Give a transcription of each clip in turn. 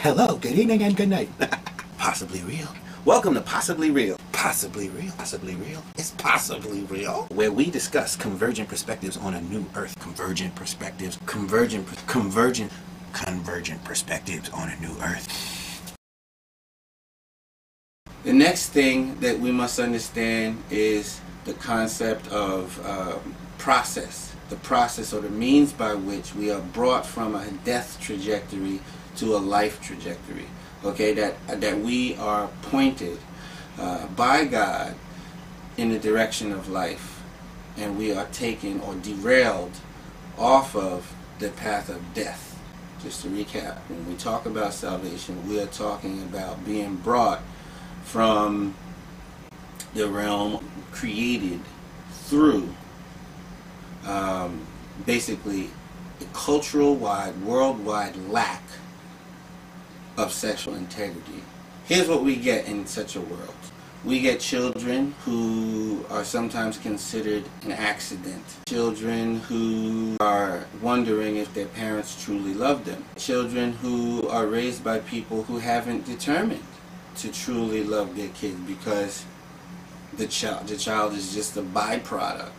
Hello, good evening and good night. Possibly real. Welcome to Possibly Real. Possibly real. Possibly real. It's possibly real. Where we discuss convergent perspectives on a new earth. Convergent perspectives. Convergent perspectives on a new earth. The next thing that we must understand is the concept of process. The process or the means by which we are brought from a death trajectory to a life trajectory. Okay, that we are pointed by God in the direction of life, and we are taken or derailed off of the path of death. Just to recap, when we talk about salvation, we are talking about being brought from the realm created through basically a cultural-wide, worldwide lack of sexual integrity. Here's what we get in such a world. We get children who are sometimes considered an accident. Children who are wondering if their parents truly love them. Children who are raised by people who haven't determined to truly love their kid because the child is just a byproduct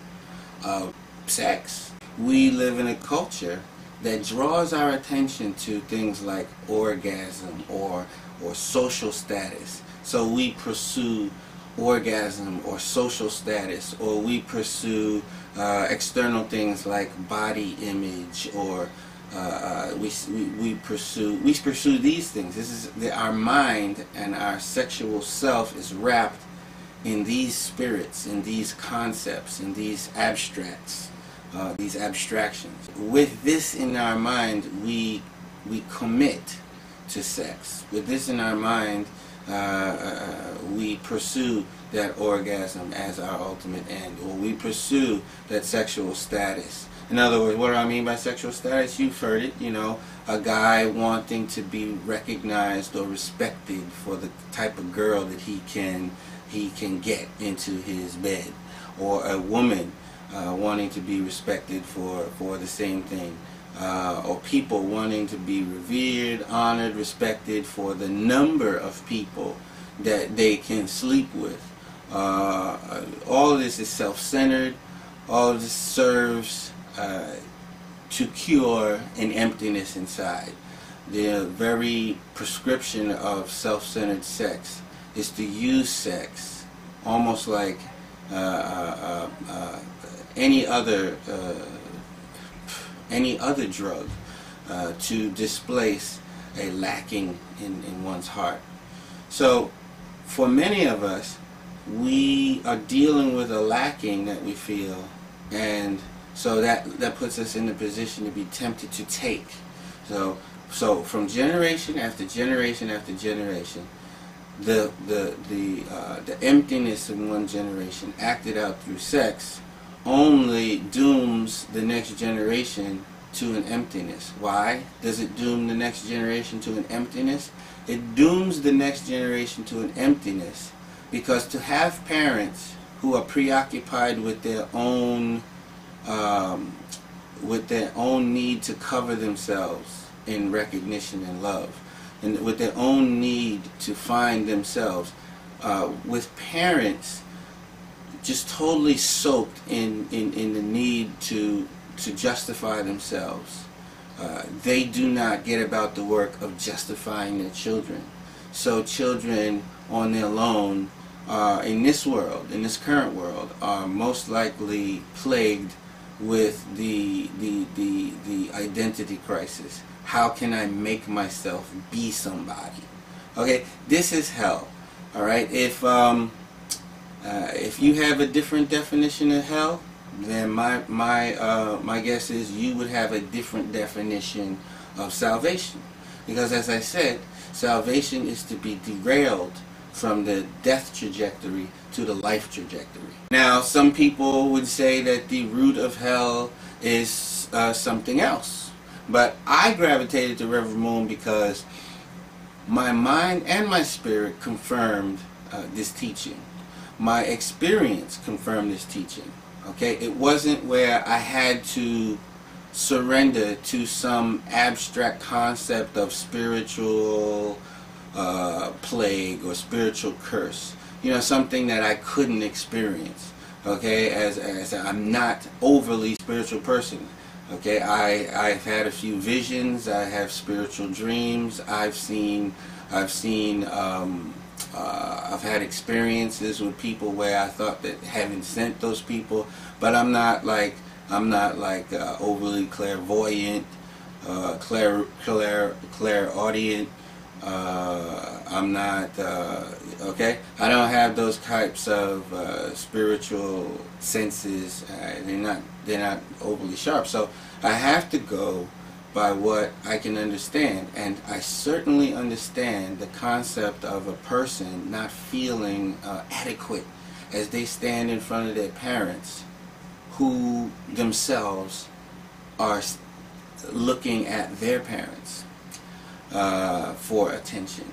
of sex. We live in a culture that draws our attention to things like orgasm or social status. So we pursue orgasm or social status, or we pursue external things like body image, or we pursue these things. This is our mind, and our sexual self is wrapped in these spirits, in these concepts, in these abstracts. These abstractions. With this in our mind, we commit to sex. With this in our mind, we pursue that orgasm as our ultimate end, or we pursue that sexual status. In other words, what do I mean by sexual status? You've heard it, you know, a guy wanting to be recognized or respected for the type of girl that he can get into his bed, or a woman wanting to be respected for the same thing, or people wanting to be revered, honored, respected for the number of people that they can sleep with. All of this is self-centered. All of this serves to cure an emptiness inside. The very prescription of self-centered sex is to use sex almost like any other drug to displace a lacking in one's heart. So for many of us, we are dealing with a lacking that we feel, and so that puts us in the position to be tempted to take. So from generation after generation after generation, the emptiness in one generation acted out through sex only dooms the next generation to an emptiness. Why does it doom the next generation to an emptiness? It dooms the next generation to an emptiness because to have parents who are preoccupied with their own need to cover themselves in recognition and love, and with their own need to find themselves, with parents just totally soaked in the need to justify themselves. They do not get about the work of justifying their children. So children on their own in this world, in this current world, are most likely plagued with the identity crisis. How can I make myself be somebody? Okay, this is hell. All right, if you have a different definition of hell, then my guess is you would have a different definition of salvation. Because as I said, salvation is to be derailed from the death trajectory to the life trajectory. Now, some people would say that the root of hell is something else. But I gravitated to Reverend Moon because my mind and my spirit confirmed this teaching. My experience confirmed this teaching. Okay, it wasn't where I had to surrender to some abstract concept of spiritual plague or spiritual curse. You know, something that I couldn't experience. Okay, as I'm not overly spiritual person. Okay, I've had a few visions. I have spiritual dreams. I've had experiences with people where I thought that heaven sent those people, but I'm not like overly clairvoyant, clairaudient. I'm not okay. I don't have those types of spiritual senses. They're not overly sharp. So I have to go by what I can understand, and I certainly understand the concept of a person not feeling adequate as they stand in front of their parents, who themselves are looking at their parents for attention.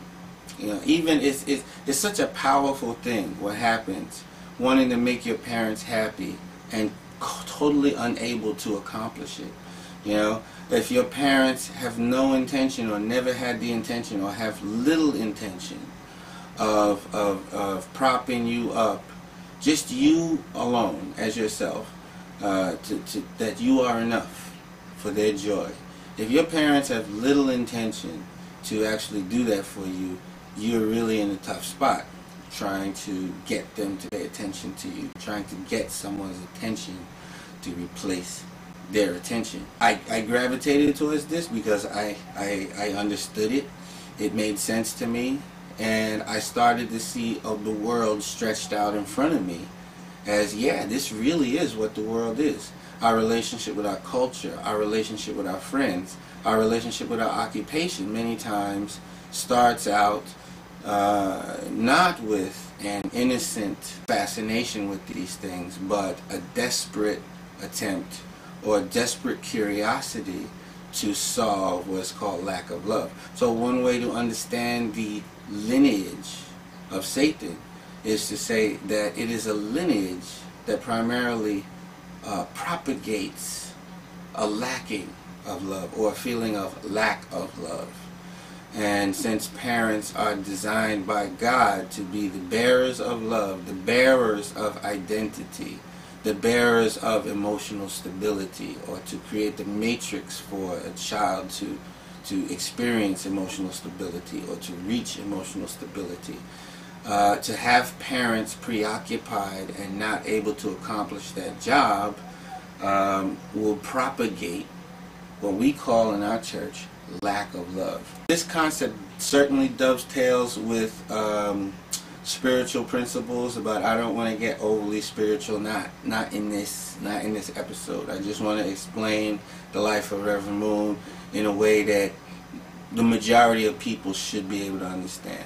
You know, even it's such a powerful thing what happens wanting to make your parents happy and totally unable to accomplish it. You know, if your parents have no intention or never had the intention or have little intention of propping you up, just you alone as yourself, that you are enough for their joy. If your parents have little intention to actually do that for you, you're really in a tough spot trying to get them to pay attention to you, trying to get someone's attention to replace their attention. I gravitated towards this because I understood it. It made sense to me, and I started to see of the world stretched out in front of me as, yeah, this really is what the world is. Our relationship with our culture, our relationship with our friends, our relationship with our occupation many times starts out not with an innocent fascination with these things, but a desperate attempt or a desperate curiosity to solve what's called lack of love. So one way to understand the lineage of Satan is to say that it is a lineage that primarily propagates a lacking of love or a feeling of lack of love. And since parents are designed by God to be the bearers of love, the bearers of identity, the bearers of emotional stability, or to create the matrix for a child to experience emotional stability or to reach emotional stability, to have parents preoccupied and not able to accomplish that job will propagate what we call in our church lack of love. This concept certainly dovetails with spiritual principles, but I don't want to get overly spiritual, not in this episode. I just want to explain the life of Reverend Moon in a way that the majority of people should be able to understand.